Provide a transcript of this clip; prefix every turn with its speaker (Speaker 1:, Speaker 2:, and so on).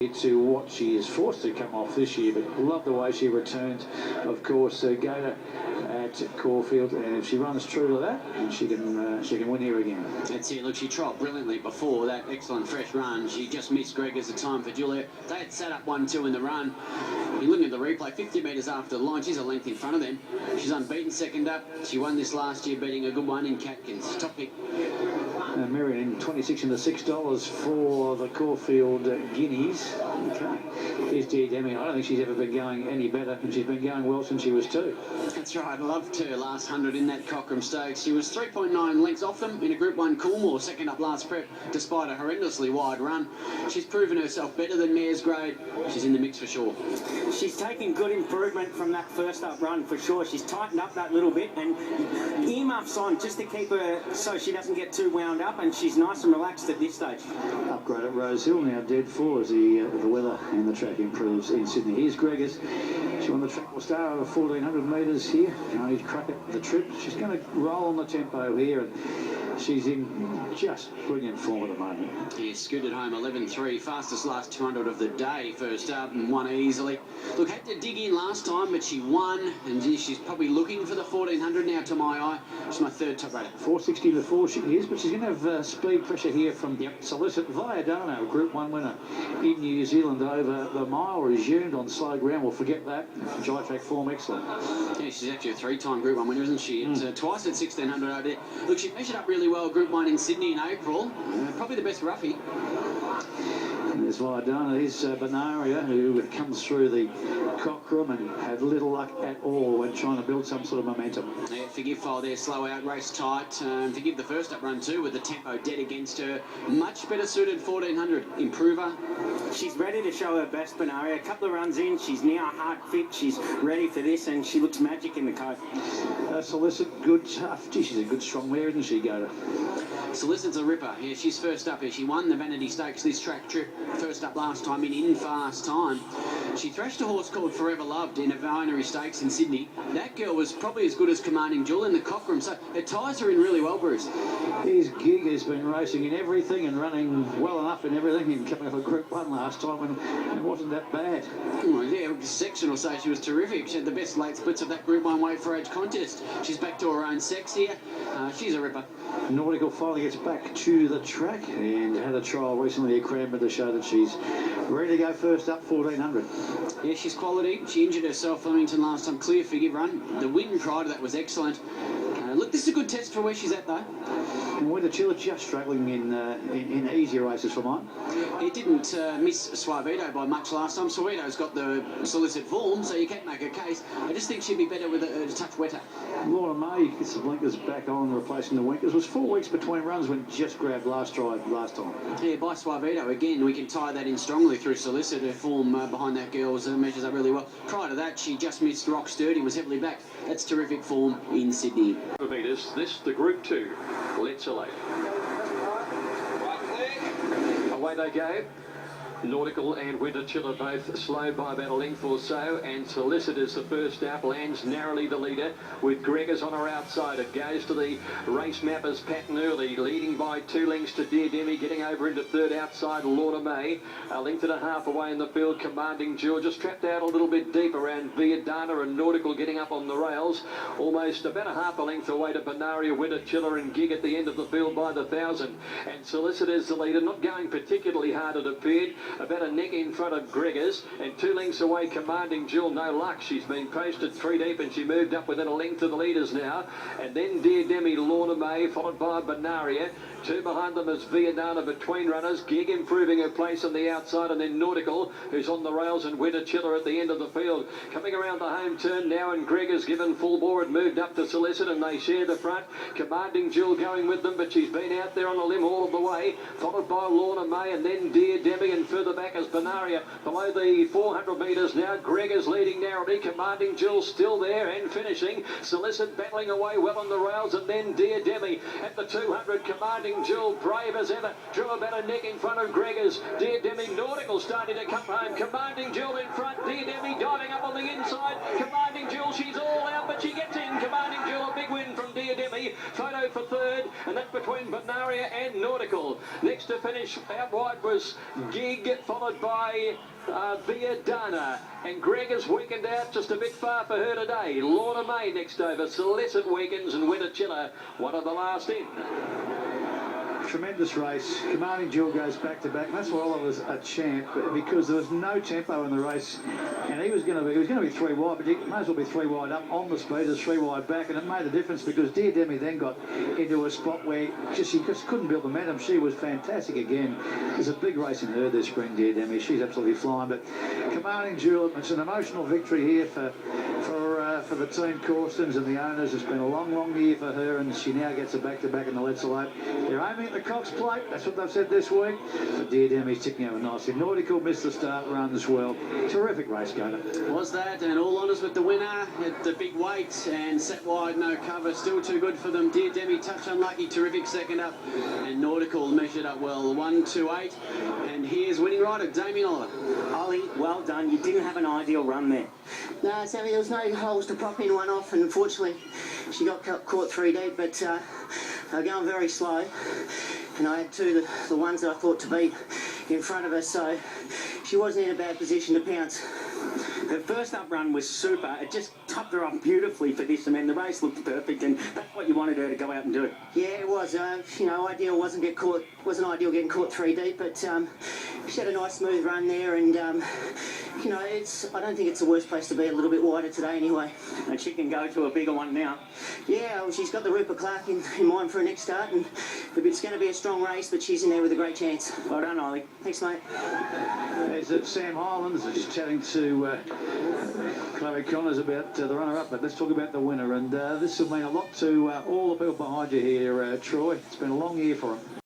Speaker 1: to what she is forced to come off this year, but love the way she returned, of course, Gator at Caulfield, and if she runs true to that, she can win here again.
Speaker 2: That's it. Look, she trialled brilliantly before that excellent fresh run. She just missed Greg as the time for Julia. They had sat up 1-2 in the run. You're looking at the replay, 50 metres after the line. She's a length in front of them. She's unbeaten second up. She won this last year, beating a good one in Catkins. Top pick.
Speaker 1: Marion, 26 into $6 for the Caulfield Guineas. Okay. Here's DAMIEN. I don't think she's ever been going any better, and she's been going well since she was 2.
Speaker 2: That's right. I loved her last 100 in that Cochrane Stakes. She was 3.9 lengths off them in a Group 1 Coolmore, second up last prep, despite a horrendously wide run. She's proven herself better than Mare's Grade. She's in the mix for sure.
Speaker 3: She's taken good improvement from that first up run for sure. She's tightened up that little bit, and earmuffs on just to keep her so she doesn't get too wound up, and she's nice and relaxed at this stage.
Speaker 1: Upgrade at Rose Hill, now dead for as the weather and the track improves in Sydney. Here's Gregors. She won the track will start over 1,400 metres here. Only crack at the trip. She's going to roll on the tempo here, and she's in just brilliant form at the moment.
Speaker 2: Yeah, scooted home 11.3, fastest last 200 of the day, first up, and won easily. Look, had to dig in last time, but she won, and she's probably looking for the 1,400 now to my eye. She's my third top rater.
Speaker 1: 460 to 4 she is, but she's going to have speed pressure here from Solicit Viadano, Group 1 winner in New Zealand over the mile, resumed on slow ground. We'll forget that. Dry track form, excellent.
Speaker 2: Yeah, she's actually a 3-time Group 1 winner, isn't she? It's twice at 1,600 over there. Look, she measured up really well, Group 1 in Sydney in April. Probably the best roughie.
Speaker 1: There's Viadana. There's Benaria, who comes through the Cochrane and had little luck at all when trying to build some sort of momentum.
Speaker 2: Yeah, Forgive file there, slow out, race tight. Forgive the first up run too, with the tempo dead against her. Much better suited 1,400. Improver.
Speaker 3: She's ready to show her best, Benaria. A couple of runs in, she's now heart fit. She's ready for this, and she looks magic in the coat.
Speaker 1: Solicit, good, tough. Gee, she's a good strong mare, isn't she, Gator?
Speaker 2: Solicit's a ripper. Yeah, she's first up here. She won the Vanity Stakes this track trip. First up last time in fast time. She thrashed a horse called Forever Loved in a Binary Stakes in Sydney. That girl was probably as good as Commanding Jewel in the Cochrane, so it ties her in really well, Bruce.
Speaker 1: His Gig has been racing in everything and running well enough in everything, and coming off a Group 1 last time, and it wasn't that bad.
Speaker 2: Oh, yeah, a section will say she was terrific. She had the best late splits of that Group 1 weight for age contest. She's back to her own sex here. She's a ripper.
Speaker 1: Nautical finally gets back to the track and had a trial recently at Cranbourne to show that she's ready to go first up, 1,400.
Speaker 2: Yeah, she's quality. She injured herself, Flemington, last time. Clear Forgive run. The win prior to that was excellent. Look, this is a good test for where she's at, though.
Speaker 1: And Winter Chiller just struggling in easier races for mine.
Speaker 2: It didn't miss Suavito by much last time. Suavito's got the Solicit form, so you can't make a case. I just think she'd be better with a touch wetter.
Speaker 1: Lorna May gets the blinkers back on, replacing the winkers. It was 4 weeks between runs when just grabbed last drive last time.
Speaker 2: Yeah, by Suavito again, we can tie that in strongly through Solicit. Her form behind that girl's measures up really well. Prior to that, she just missed Rock Sturdy, was heavily back. That's terrific form in Sydney.
Speaker 4: Meters. This the Group 2. Let's Elope. Away they go. Nautical and Winter Chiller both slowed by about a length or so, and Solicit is the first out, lands narrowly the leader with Gregors on her outside. It goes to the race mappers pattern early, leading by 2 lengths to DAMIEN, getting over into third outside Lorna May. A length and a half away in the field, Commanding Jewel just trapped out a little bit deep around Viadana, and Nautical getting up on the rails. Almost about a half a length away to Benaria, Winter Chiller and Gig at the end of the field by the 1,000. And Solicit is the leader, not going particularly hard it appeared. About a neck in front of Gregors, and 2 lengths away Commanding Jewel. No luck. She's been posted 3 deep, and she moved up within a length of the leaders now. And then DAMIEN, Lorna May, followed by Benaria. 2 behind them is Viadana between runners. Gig improving her place on the outside, and then Nautical, who's on the rails, and Winter Chiller at the end of the field. Coming around the home turn now, and Gregors given full bore and moved up to Solicit, and they share the front. Commanding Jewel going with them, but she's been out there on a limb all of the way, followed by Lorna May, and then DAMIEN, and further back as Benaria. Below the 400 metres now, Gregors leading narrowly. Commanding Jewel still there and finishing. Solicit battling away well on the rails, and then DAMIEN at the 200. Commanding Jewel, brave as ever, drew about a neck in front of Gregors. DAMIEN, Nautical starting to come home. Commanding Jewel in front. DAMIEN diving up on the inside. Commanding Jewel, she's all out, but she gets in. Commanding Jewel, a big win from DAMIEN. Photo go for third, and that's between Benaria and Nautical. Next to finish out wide was Gig, followed by Viadana, and Greg has weakened out just a bit far for her today. Lorna May next over, Celeste weakens, and Winter Chiller, one of the last in.
Speaker 1: Tremendous race. Commanding Jewel goes back to back. And that's why Oliver was a champ, because there was no tempo in the race, and he was going to be 3 wide, but he might as well be 3 wide up on the speed as 3 wide back, and it made a difference because Dear Demi then got into a spot where she just couldn't build momentum. She was fantastic again. There's a big race in her this spring, Dear Demi. She's absolutely flying. But Commanding Jewel, it's an emotional victory here for the team Corstens and the owners. It's been a long year for her, and she now gets a back-to-back in the Let's Elope. They're aiming at the Cox Plate. That's what they've said this week. But Dear Demi's ticking over nicely. Nautical missed the start run as well. Terrific race, Gunner.
Speaker 2: Was that, and all honours with the winner at the big weight and set wide, no cover. Still too good for them. Dear Demi, touch unlucky, terrific second up, and Nautical measured up well. 1-2-8, and here's winning rider Damien Oliver.
Speaker 3: Ollie, well done. You didn't have an ideal run there.
Speaker 5: No, Sammy, there was no holes to prop in one off, and unfortunately she got caught 3 deep, but they were going very slow, and I had the ones that I thought to beat in front of her, so she wasn't in a bad position to pounce.
Speaker 3: Her first up run was super. It just topped her up beautifully for this, and then the race looked perfect, and that's what you wanted her to go out and do.
Speaker 5: Yeah, it was. Ideal wasn't ideal getting caught 3 deep, but she had a nice smooth run there, and I don't think it's the worst place to be. A little bit wider today, anyway.
Speaker 3: And she can go to a bigger one now.
Speaker 5: Yeah, well, she's got the Rupert Clark in mind for her next start, and it's going to be a strong race, but she's in there with a great chance.
Speaker 3: Well done, Ollie.
Speaker 5: Thanks, mate.
Speaker 1: There's Sam Highlands just chatting to Chloe Connors about the runner-up, but let's talk about the winner, and this will mean a lot to all the people behind you here, Troy. It's been a long year for them.